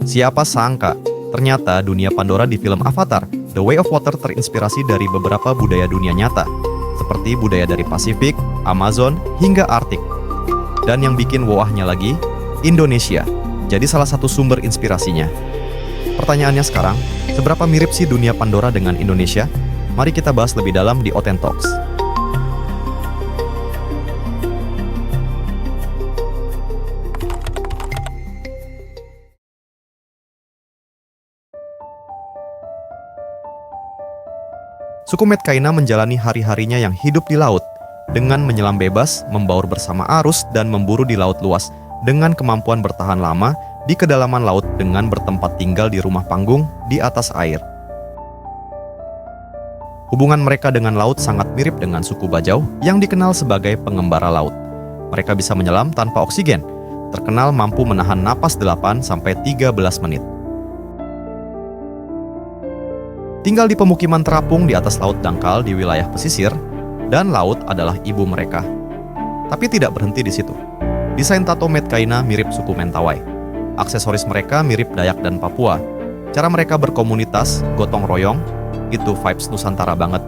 Siapa sangka, ternyata dunia Pandora di film Avatar, The Way of Water terinspirasi dari beberapa budaya dunia nyata, seperti budaya dari Pasifik, Amazon, hingga Arktik. Dan yang bikin wowahnya lagi, Indonesia jadi salah satu sumber inspirasinya. Pertanyaannya sekarang, seberapa mirip sih dunia Pandora dengan Indonesia? Mari kita bahas lebih dalam di Oten Talks. Suku Metkaina menjalani hari-harinya yang hidup di laut, dengan menyelam bebas, membaur bersama arus, dan memburu di laut luas, dengan kemampuan bertahan lama di kedalaman laut dengan bertempat tinggal di rumah panggung di atas air. Hubungan mereka dengan laut sangat mirip dengan suku Bajau yang dikenal sebagai pengembara laut. Mereka bisa menyelam tanpa oksigen, terkenal mampu menahan napas 8-13 menit. Tinggal di pemukiman terapung di atas laut dangkal di wilayah pesisir, dan laut adalah ibu mereka. Tapi tidak berhenti di situ. Desain tato Metkaina mirip suku Mentawai. Aksesoris mereka mirip Dayak dan Papua. Cara mereka berkomunitas, gotong royong, itu vibes Nusantara banget.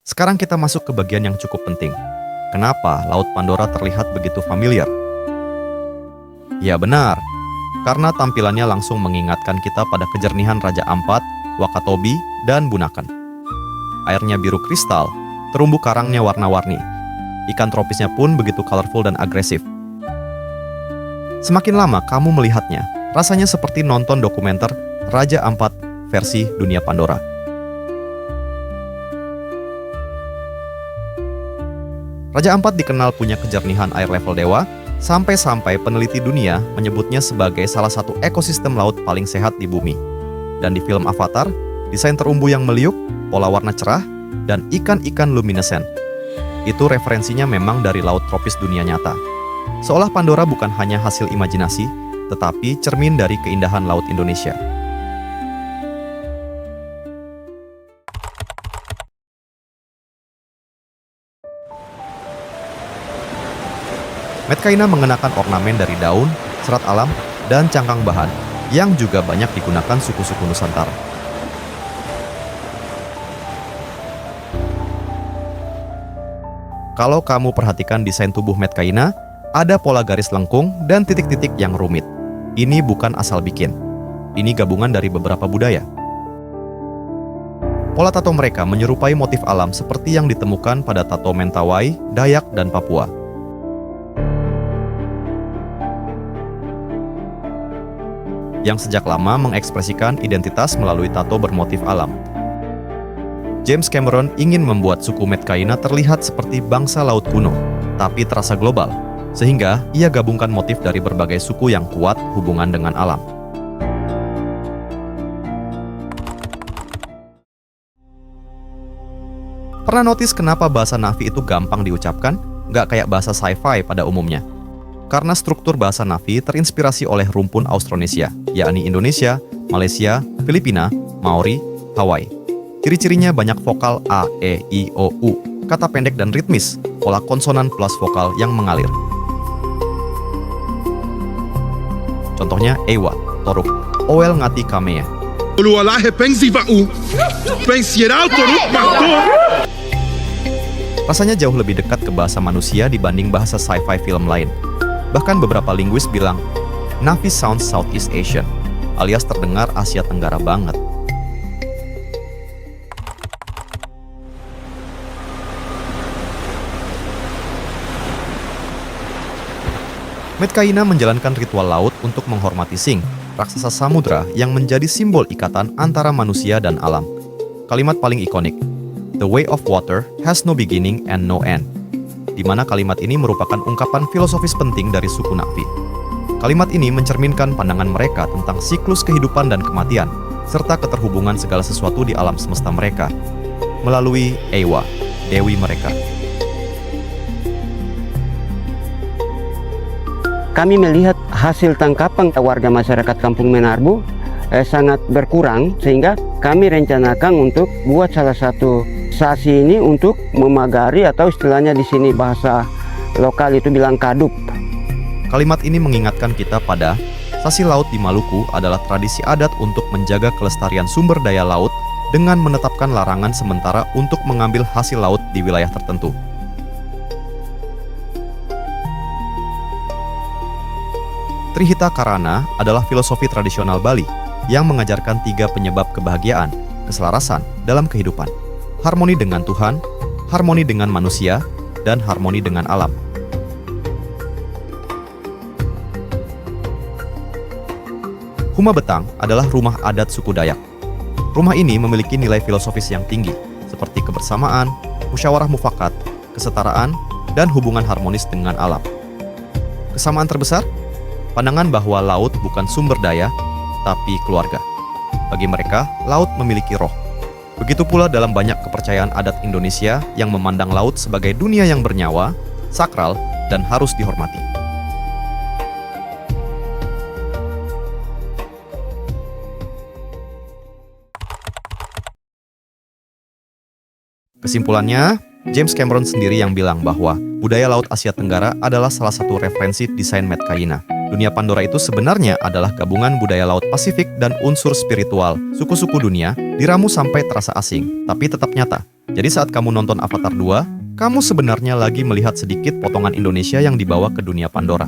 Sekarang kita masuk ke bagian yang cukup penting. Kenapa Laut Pandora terlihat begitu familiar? Ya benar, karena tampilannya langsung mengingatkan kita pada kejernihan Raja Ampat, Wakatobi, dan Bunaken. Airnya biru kristal, terumbu karangnya warna-warni. Ikan tropisnya pun begitu colorful dan agresif. Semakin lama kamu melihatnya, rasanya seperti nonton dokumenter Raja Ampat versi dunia Pandora. Raja Ampat dikenal punya kejernihan air level dewa, sampai-sampai peneliti dunia menyebutnya sebagai salah satu ekosistem laut paling sehat di bumi. Dan di film Avatar, desain terumbu yang meliuk, pola warna cerah, dan ikan-ikan luminescent. Itu referensinya memang dari laut tropis dunia nyata. Seolah Pandora bukan hanya hasil imajinasi, tetapi cermin dari keindahan laut Indonesia. Metkaina mengenakan ornamen dari daun, serat alam, dan cangkang bahan yang juga banyak digunakan suku-suku Nusantara. Kalau kamu perhatikan desain tubuh Metkaina, ada pola garis lengkung dan titik-titik yang rumit. Ini bukan asal bikin. Ini gabungan dari beberapa budaya. Pola tato mereka menyerupai motif alam seperti yang ditemukan pada tato Mentawai, Dayak, dan Papua. Yang sejak lama mengekspresikan identitas melalui tato bermotif alam. James Cameron ingin membuat suku Metkaina terlihat seperti bangsa laut kuno, tapi terasa global, sehingga ia gabungkan motif dari berbagai suku yang kuat hubungan dengan alam. Pernah notice kenapa bahasa Na'vi itu gampang diucapkan? Nggak kayak bahasa sci-fi pada umumnya. Karena struktur bahasa Na'vi terinspirasi oleh rumpun Austronesia, yakni Indonesia, Malaysia, Filipina, Maori, Hawaii. Ciri-cirinya banyak vokal A, E, I, O, U, kata pendek dan ritmis, pola konsonan plus vokal yang mengalir. Contohnya Ewa, Toruk, Oel Ngati Kamea. Rasanya jauh lebih dekat ke bahasa manusia dibanding bahasa sci-fi film lain. Bahkan beberapa linguis bilang, Na'vi sounds Southeast Asian, alias terdengar Asia Tenggara banget. Metkaina menjalankan ritual laut untuk menghormati Sing, raksasa samudra yang menjadi simbol ikatan antara manusia dan alam. Kalimat paling ikonik, "The way of water has no beginning and no end," di mana kalimat ini merupakan ungkapan filosofis penting dari suku Na'vi. Kalimat ini mencerminkan pandangan mereka tentang siklus kehidupan dan kematian, serta keterhubungan segala sesuatu di alam semesta mereka, melalui Ewa, dewi mereka. Kami melihat hasil tangkapan warga masyarakat Kampung Menarbu sangat berkurang, sehingga kami rencanakan untuk buat salah satu relaksasi ini untuk memagari, atau istilahnya di sini bahasa lokal itu bilang kadup. Kalimat ini mengingatkan kita pada sasi laut di Maluku adalah tradisi adat untuk menjaga kelestarian sumber daya laut dengan menetapkan larangan sementara untuk mengambil hasil laut di wilayah tertentu. Trihita Karana adalah filosofi tradisional Bali yang mengajarkan 3 penyebab kebahagiaan, keselarasan dalam kehidupan: harmoni dengan Tuhan, harmoni dengan manusia, dan harmoni dengan alam. Huma Betang adalah rumah adat suku Dayak. Rumah ini memiliki nilai filosofis yang tinggi, seperti kebersamaan, musyawarah mufakat, kesetaraan, dan hubungan harmonis dengan alam. Kesamaan terbesar? Pandangan bahwa laut bukan sumber daya, tapi keluarga. Bagi mereka, laut memiliki roh. Begitu pula dalam banyak kepercayaan adat Indonesia yang memandang laut sebagai dunia yang bernyawa, sakral, dan harus dihormati. Kesimpulannya, James Cameron sendiri yang bilang bahwa budaya Laut Asia Tenggara adalah salah satu referensi desain Met Kaina. Dunia Pandora itu sebenarnya adalah gabungan budaya Laut Pasifik dan unsur spiritual suku-suku dunia diramu sampai terasa asing, tapi tetap nyata. Jadi saat kamu nonton Avatar 2, kamu sebenarnya lagi melihat sedikit potongan Indonesia yang dibawa ke dunia Pandora.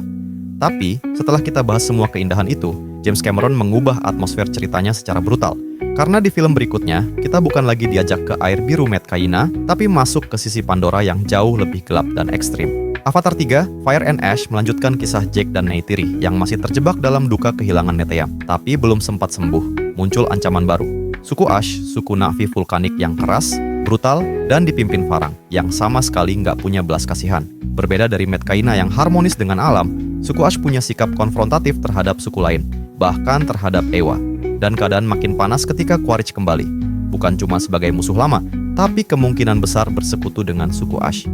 Tapi, setelah kita bahas semua keindahan itu, James Cameron mengubah atmosfer ceritanya secara brutal. Karena di film berikutnya, kita bukan lagi diajak ke air biru Met Kaina, tapi masuk ke sisi Pandora yang jauh lebih gelap dan ekstrim. Avatar 3, Fire and Ash melanjutkan kisah Jake dan Neytiri yang masih terjebak dalam duka kehilangan Neteyam, tapi belum sempat sembuh. Muncul ancaman baru. Suku Ash, suku Na'vi vulkanik yang keras, brutal, dan dipimpin Farang, yang sama sekali nggak punya belas kasihan. Berbeda dari Met Kaina yang harmonis dengan alam, suku Ash punya sikap konfrontatif terhadap suku lain, bahkan terhadap Ewa. Dan keadaan makin panas ketika Quaritch kembali. Bukan cuma sebagai musuh lama, tapi kemungkinan besar bersekutu dengan suku Ash.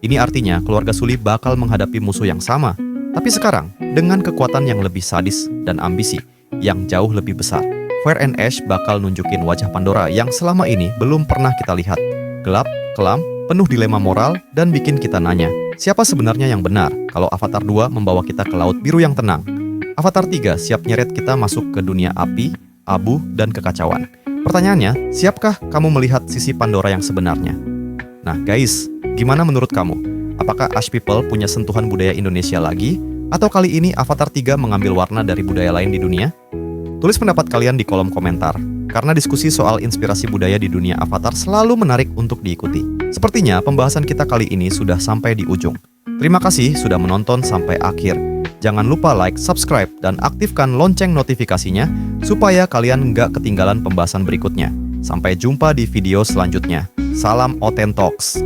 Ini artinya keluarga Sully bakal menghadapi musuh yang sama, tapi sekarang dengan kekuatan yang lebih sadis dan ambisi yang jauh lebih besar. Fire and Ash bakal nunjukin wajah Pandora yang selama ini belum pernah kita lihat. Gelap, kelam, penuh dilema moral, dan bikin kita nanya, siapa sebenarnya yang benar kalau Avatar 2 membawa kita ke laut biru yang tenang? Avatar 3 siap nyeret kita masuk ke dunia api, abu, dan kekacauan. Pertanyaannya, siapkah kamu melihat sisi Pandora yang sebenarnya? Nah guys, gimana menurut kamu? Apakah Ash People punya sentuhan budaya Indonesia lagi? Atau kali ini Avatar 3 mengambil warna dari budaya lain di dunia? Tulis pendapat kalian di kolom komentar, karena diskusi soal inspirasi budaya di dunia Avatar selalu menarik untuk diikuti. Sepertinya pembahasan kita kali ini sudah sampai di ujung. Terima kasih sudah menonton sampai akhir. Jangan lupa like, subscribe, dan aktifkan lonceng notifikasinya supaya kalian nggak ketinggalan pembahasan berikutnya. Sampai jumpa di video selanjutnya. Salam Oten Talks.